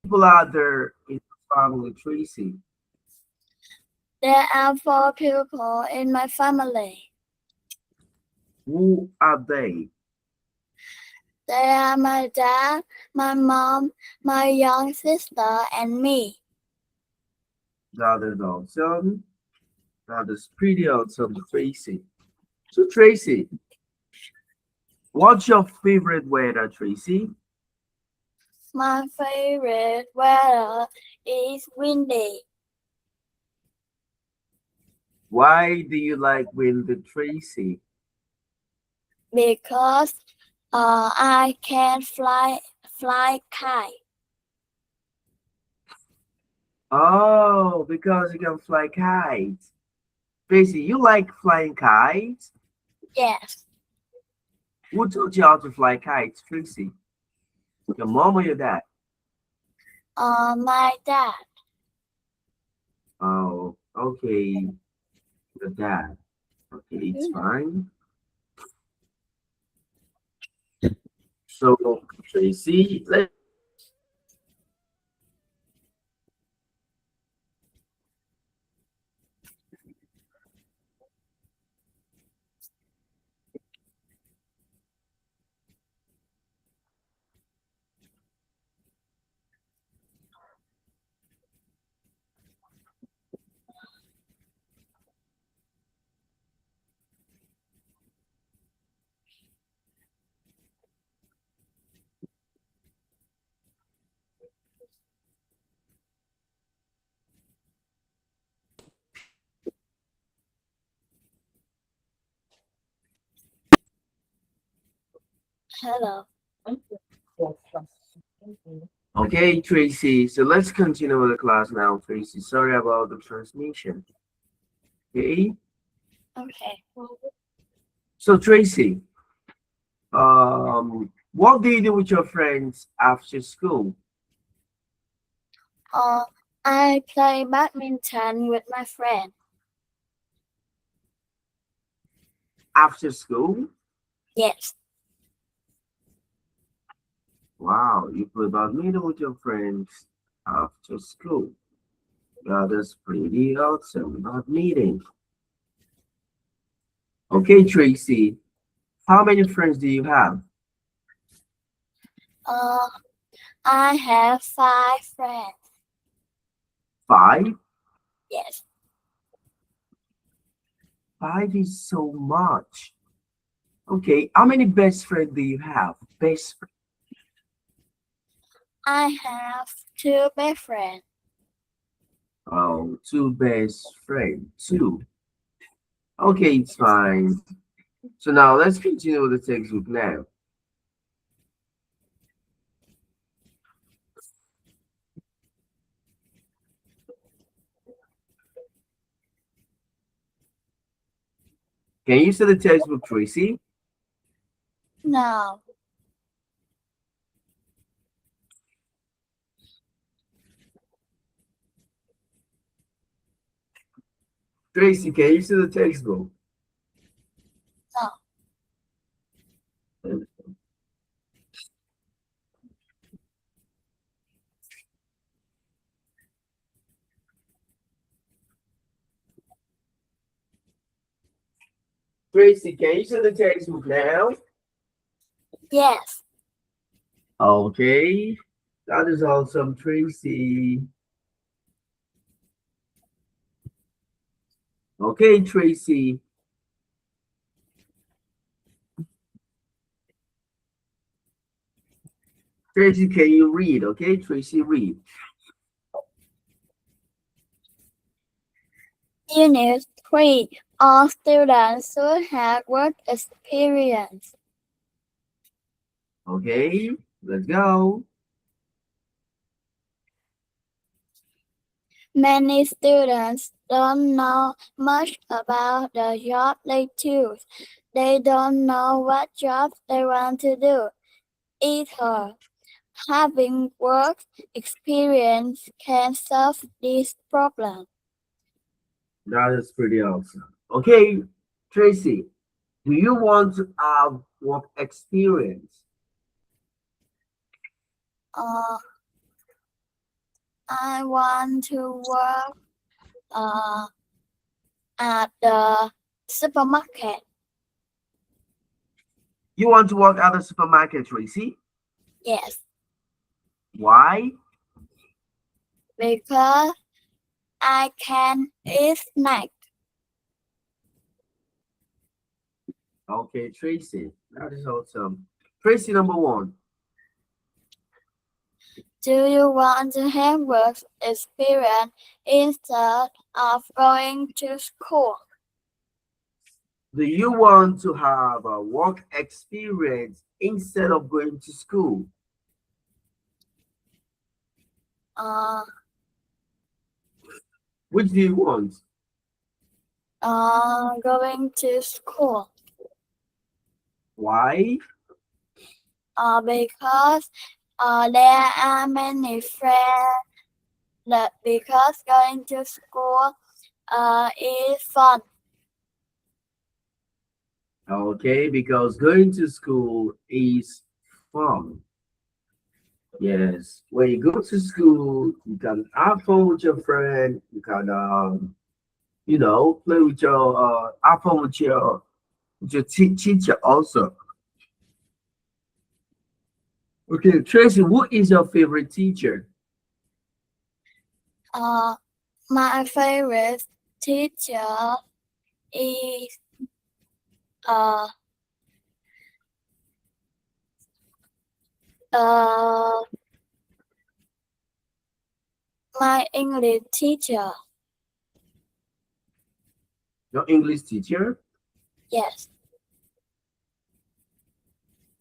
People are there in the family, Tracy? There are 4 people in my family. Who are they? They are my dad, my mom, my young sister, and me. That is awesome. That is pretty awesome, Tracy. So, Tracy, what's your favorite weather, Tracy? My favorite weather is windy Why do you like winter, Tracy? because I can fly kite. Oh, because you can fly kites. Tracy, you like flying kites? Yes, Who taught you how to fly kites, Tracy? Your mom or your dad? my dad. Oh, okay, your dad. Okay, it's fine. So, Tracy, Hello. okay, Tracy. So let's continue with the class now, Tracy. Sorry about the transmission. Okay. Okay. So Tracy, what do you do with your friends after school? Uh, I play badminton with my friend. After school? Yes, Wow, you play badminton with your friends after school. That is pretty awesome. Badminton. Okay, Tracy. How many friends do you have? uh, I have 5 friends. Five? Yes, Five is so much. Okay, how many best friends do you have? Best friend. I have 2 best friends. Oh, two best friends. Two. Okay, it's fine. So now let's continue with the textbook now. Can you see the textbook, Tracy? No, Tracy, can you see the textbook? no. Tracy, can you see the textbook now? Yes, Okay, that is awesome, Tracy. Okay, Tracy. Tracy, can you read? Okay, Tracy, read. Unit 3. All students should have work experience. Okay, let's go. Many students don't know much about the job they choose. They don't know what job they want to do either. Having work experience can solve this problem. That is pretty awesome. Okay, Tracy, do you want to have work experience? Uh, I want to work at the supermarket. You want to work at the supermarket, Tracy? Yes, Why? because I can eat snack. Okay, Tracy. That is awesome. Tracy number one. Do you want to have work experience instead of going to school? Do you want to have a work experience instead of going to school? Uh, Which do you want? Going to school. Why? Because there are many friends. That because going to school is fun. Okay, because going to school is fun. Yes, when you go to school, you can have fun with your friend. You can, play with your, have fun with your teacher also. Okay, Tracy, who is your favorite teacher? Uh, my favorite teacher is uh, uh, my English teacher. Your English teacher? Yes,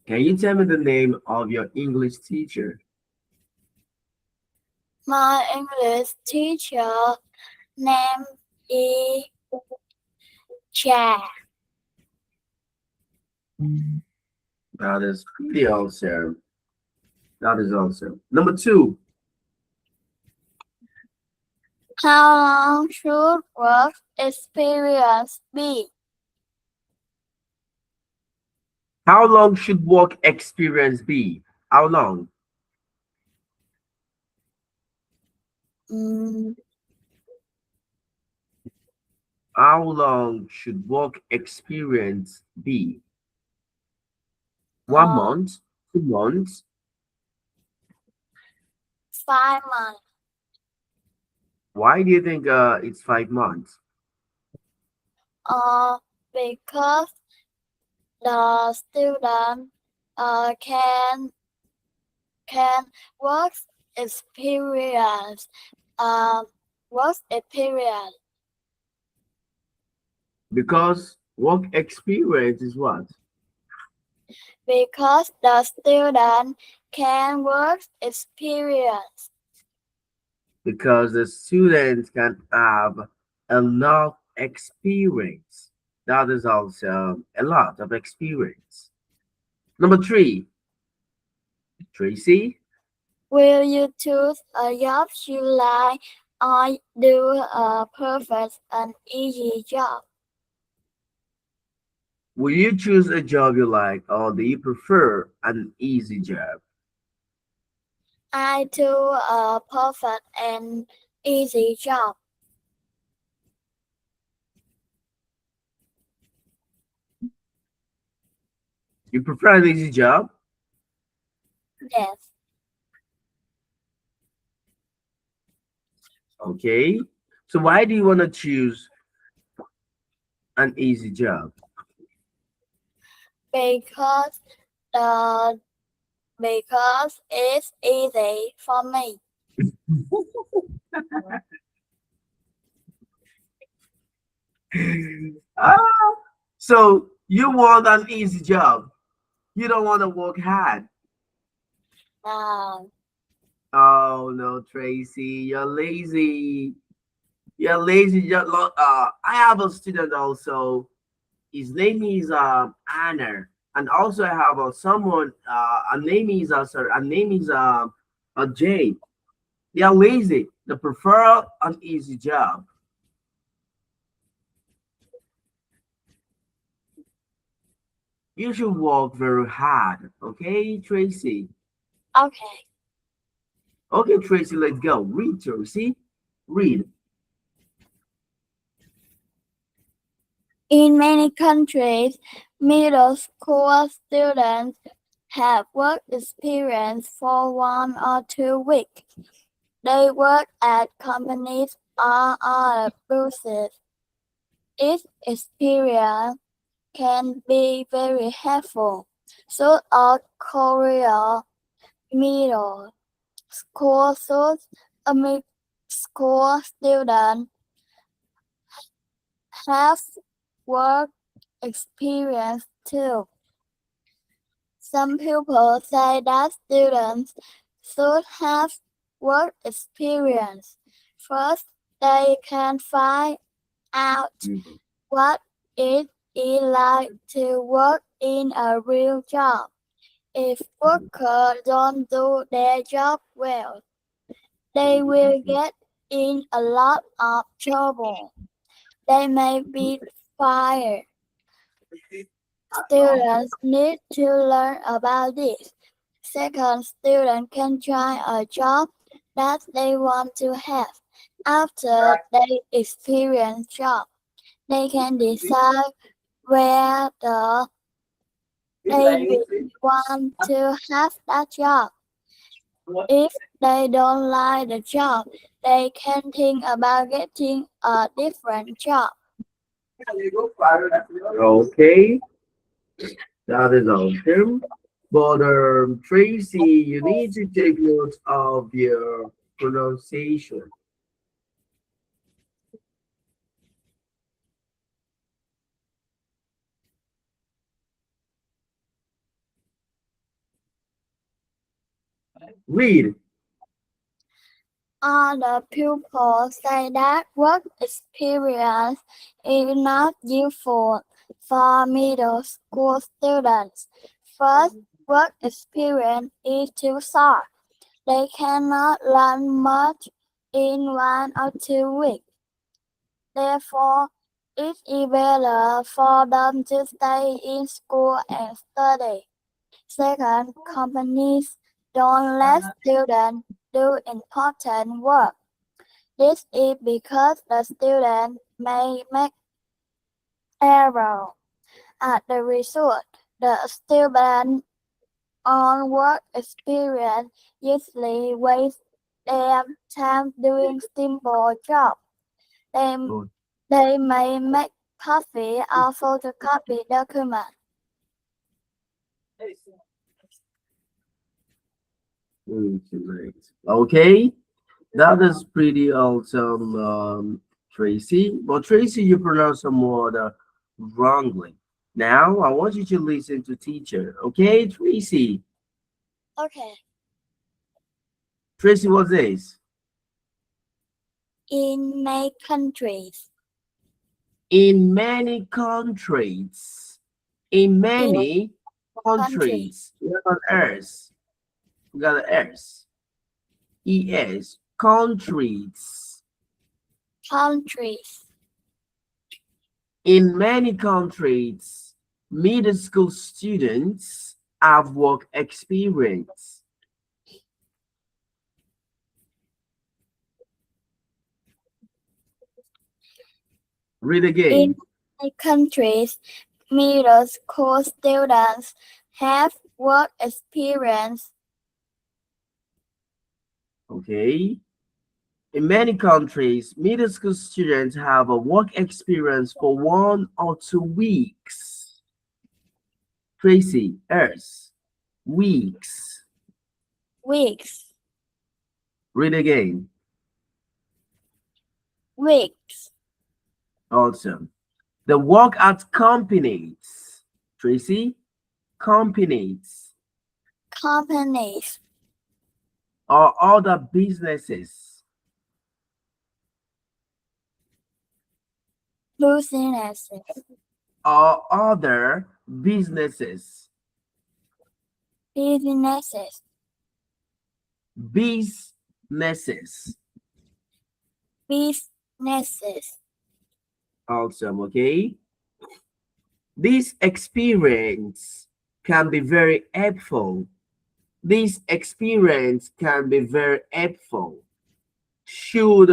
Can you tell me the name of your English teacher? my English teacher name is Jack. That is pretty awesome. That is awesome. Number two, How long should work experience be? how long should work experience be? How long? Mm, How long should work experience be? 1 uh, month, 2 months. 5 months. Why do you think it's 5 months? Uh, because the student can work experience um work experience Because work experience is what? because the student can work experience Because the students can have enough experience. That is also a lot of experience. Number three, Tracy, will you choose a job you like or do a perfect and easy job? will you choose a job you like or do you prefer an easy job? I do a perfect and easy job. You prefer an easy job? Yes, Okay. So why do you want to choose an easy job? because the because it's easy for me. Ah, so you want an easy job. You don't want to work hard. Um, Oh no, Tracy, you're lazy. You're lazy. I have a student also. His name is Anna, and also I have someone. Her name is sir. Her name is Jay. They are lazy. They prefer an easy job. You should work very hard, okay, Tracy? okay. Okay, Tracy, let's go. Read, Tracy. Read. In many countries, middle school students have work experience for 1 or 2 weeks. They work at companies or other places. Each experience can be very helpful. South Korea middle school students, school students have work experience too. Some people say that students should have work experience. First, they can find out Mhm. what it is like to work in a real job. If workers don't do their job well, they will get in a lot of trouble. They may be fired. Students need to learn about this. Second, students can try a job that they want to have. After they experience job, they can decide whether they will want to have that job. If they don't like the job, they can think about getting a different job. Okay, that is awesome. But Tracy, you need to take note of your pronunciation. Read. Other pupils say that work experience is not useful for middle school students. First, work experience is too short. They cannot learn much in 1 or 2 weeks. Therefore, it is better for them to stay in school and study. Second, companies don't let students do important work. This is because the student may make error. As the result, the student on work experience usually waste their time doing simple jobs. They, Oh, they may make copy or photocopy documents. great. Okay, that is pretty awesome, Tracy. But Tracy, you pronounce some word wrongly. Now, I want you to listen to teacher. Okay, Tracy. Okay. Tracy, what's this? In many countries, In many countries. In in many countries, countries. We have an S. We got an S. ES. Countries. countries, In many countries, middle school students have work experience. Read in again. many countries, middle school students have work experience. Okay. In many countries, middle school students have a work experience for 1 or 2 weeks. Tracy, Earth, weeks. Weeks, Read again. weeks, Awesome. The work at companies. Tracy, companies companies, or other businesses. businesses, Or other businesses. businesses, Businesses. businesses. Awesome. Okay. This experience can be very helpful This experience can be very helpful. Should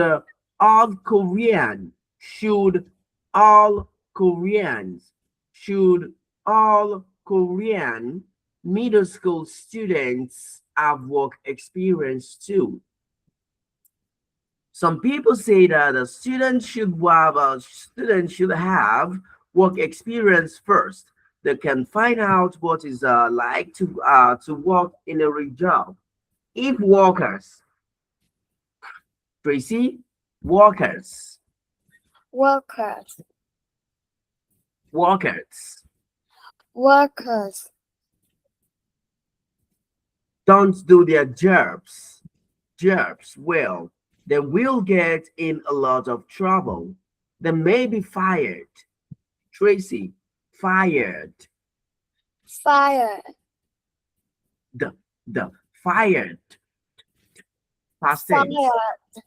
all Korean, should all Koreans, should all Korean middle school students have work experience too? Some people say that a student should have work experience first. They can find out what is like to work in a real job. If workers, Tracy, workers, Workers, workers workers, don't do their jobs well, they will get in a lot of trouble. They may be fired. Tracy, fired. fire, The fired past tense. fire,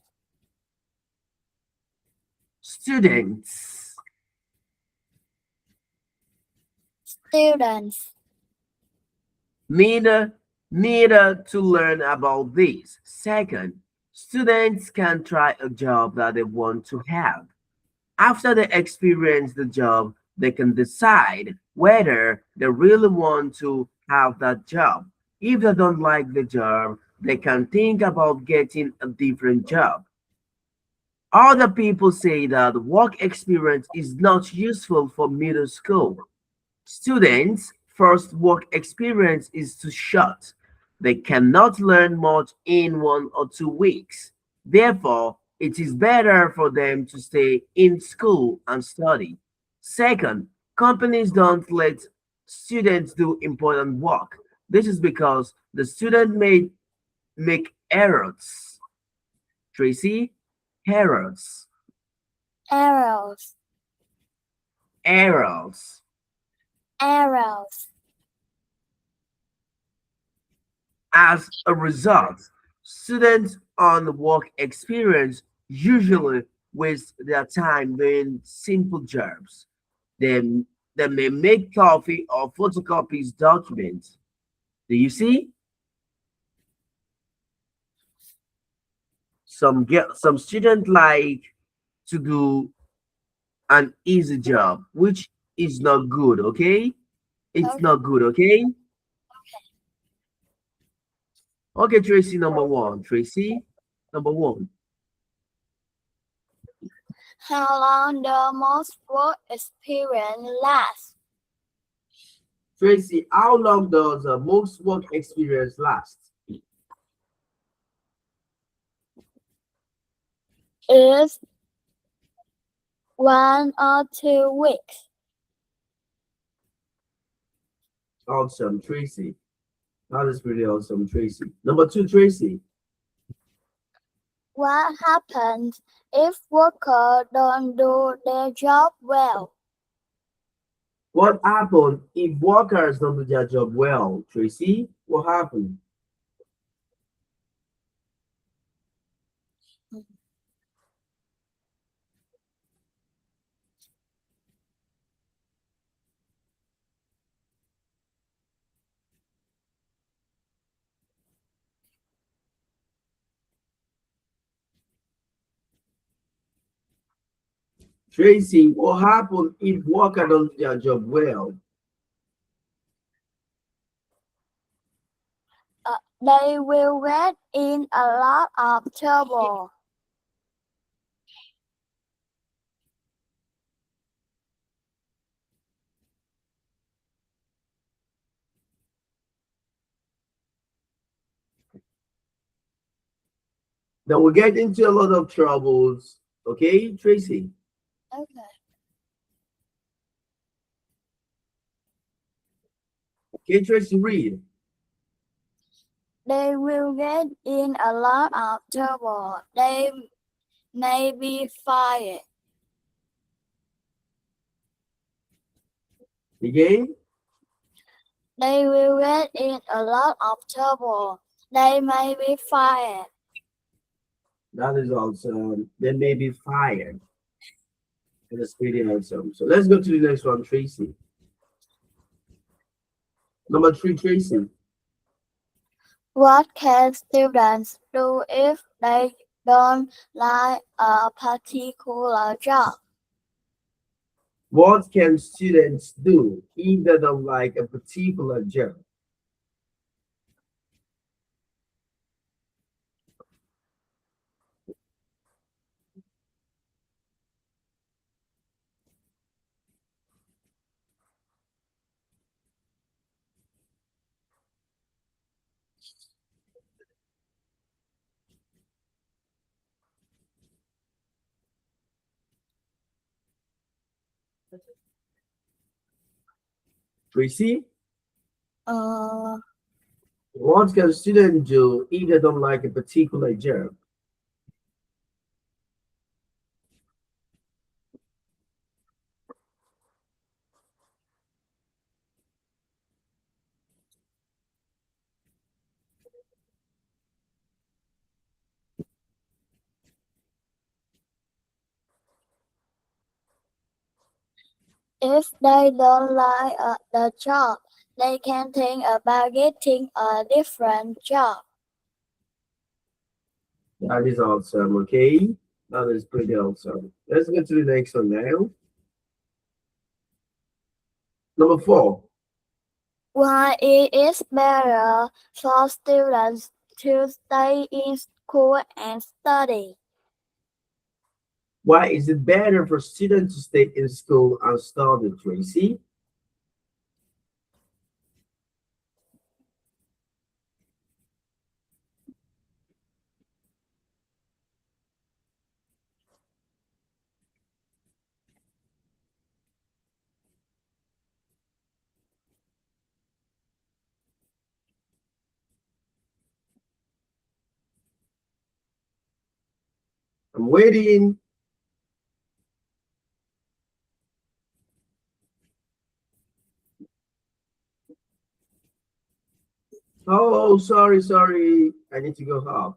Students students, need need to learn about this. Second, students can try a job that they want to have. After they experience the job, they can decide whether they really want to have that job. If they don't like the job, they can think about getting a different job. Other people say that work experience is not useful for middle school. Students' first work experience is too short. They cannot learn much in 1 or 2 weeks. Therefore, it is better for them to stay in school and study. Second, companies don't let students do important work. This is because the student may make errors. Tracy, errors, arrows, errors. arrows, As a result, students on work experience usually waste their time doing simple jobs. They, they may make copy or photocopies documents. Do you see? Some students like to do an easy job, which is not good, okay? It's okay. not good, okay? Okay, Tracy, number one. Tracy, number one. How long the most work experience last? Tracy, how long does most work experience last? Is 1 or 2 weeks. Awesome, Tracy. That is pretty awesome, Tracy. Number two, Tracy. What happens if workers don't do their job well? What happened if workers don't do their job well, Tracy? What happened? Tracy, what happened if workers don't do their job well? They will get in a lot of trouble. They will get into a lot of troubles. Okay, Tracy. Okay. Okay, Tracy, read. They will get in a lot of trouble. They may be fired. Again. They will get in a lot of trouble. They may be fired. That is awesome. They may be fired. That's pretty awesome. So let's go to the next one, Tracy. Number three, Tracy. What can students do if they don't like a particular job? What can students do if they don't like a particular job? Tracy, Uh, what can students do if they don't like a particular job? if they don't like the job, they can think about getting a different job. That is awesome, okay? That is pretty awesome. Let's go to the next one now. Number 4. Why it is better for students to stay in school and study? Why is it better for students to stay in school and study, Tracy? I'm waiting. Oh, sorry. I need to go home.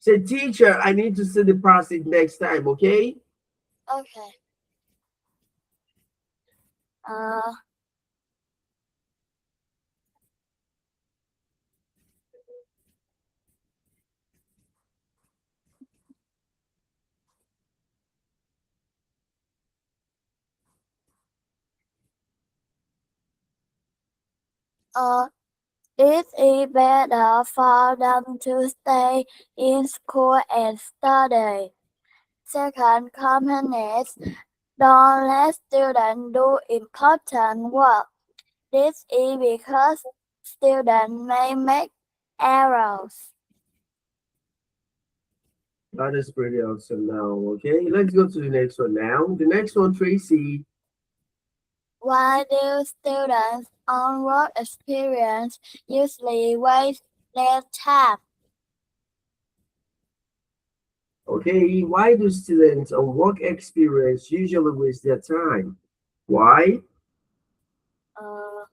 Say, teacher, I need to see the passage next time, okay? Okay. Uh, uh, it is better for them to stay in school and study. Second, companies don't let students do important work. This is because students may make errors. That is pretty awesome now, okay? Let's go to the next one now. The next one, Tracy. Why do students on work experience usually waste their time? Okay, why do students on work experience usually waste their time? Why? Uh,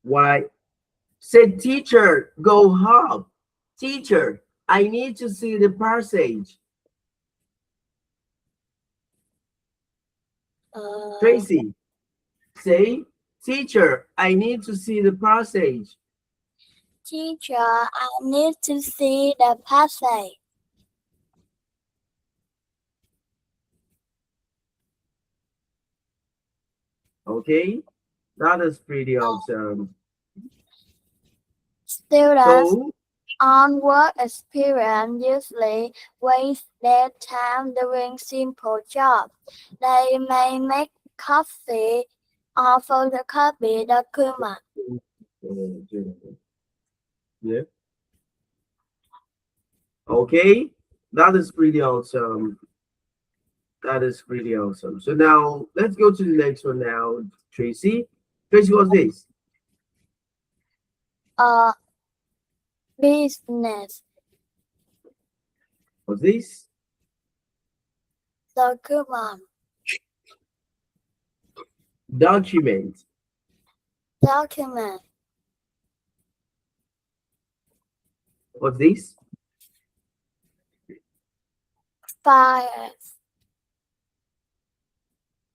Why? Said teacher, go home. Teacher, I need to see the passage. uh, Tracy, say, teacher, I need to see the passage. Teacher, I need to see the passage. Okay, that is pretty awesome. Students So, on work experience usually waste their time doing simple jobs. They may make coffee or photocopy documents. yeah, okay, that is pretty awesome. That is pretty awesome. So now let's go to the next one now, Tracy. Tracy, what's this? Uh, business What's this? document, Document. document, What's this? fires,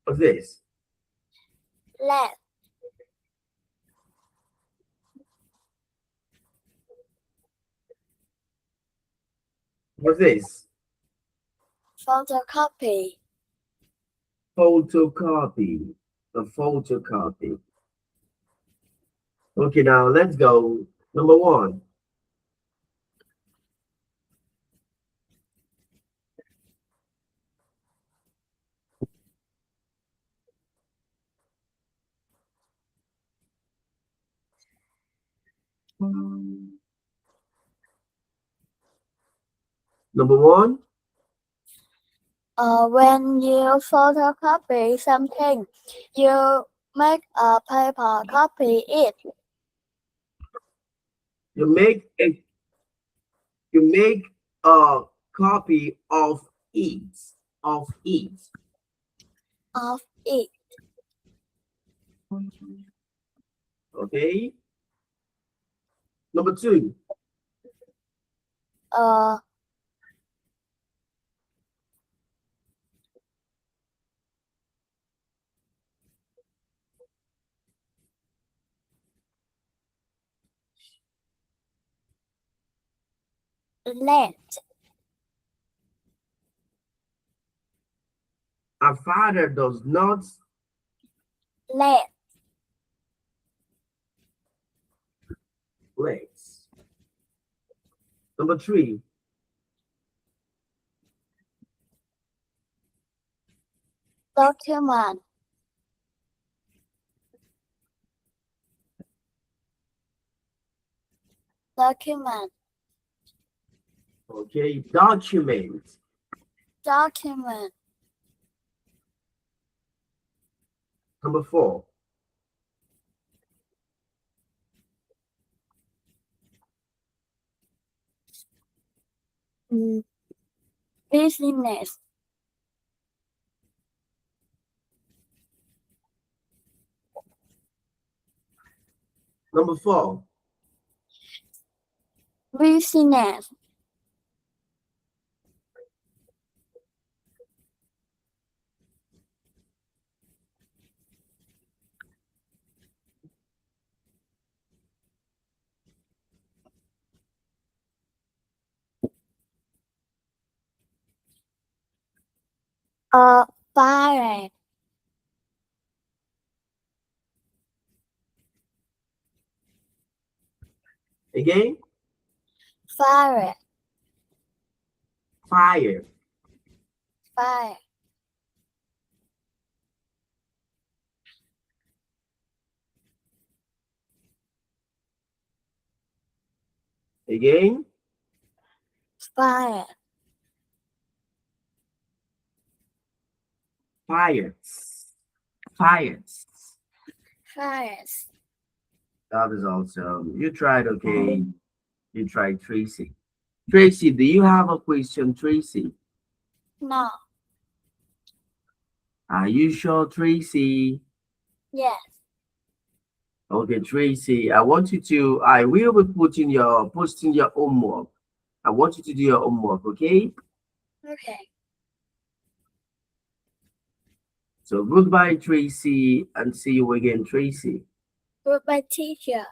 What's this? lead, What's this? photocopy, Photocopy. A photocopy. Okay, now let's go. Number one. Number one. when you photocopy something, you make a paper copy it. You make a you make a copy it. Of it. Of it. Okay. Number two. Uh, lead, A father does not lead, legs. Number three. document, document, Okay. Document. document, Number four. mm, business, Number four. business, fire, Again. fire, Fire. fire, Again. fire, Fires. Fires. fires. That is awesome. You tried, okay. You tried, Tracy. Tracy, do you have a question, Tracy? No, Are you sure, Tracy? yes, Okay, Tracy, I will be posting your homework. I want you to do your homework, okay? okay. So goodbye, Tracy, and see you again, Tracy. Goodbye, teacher.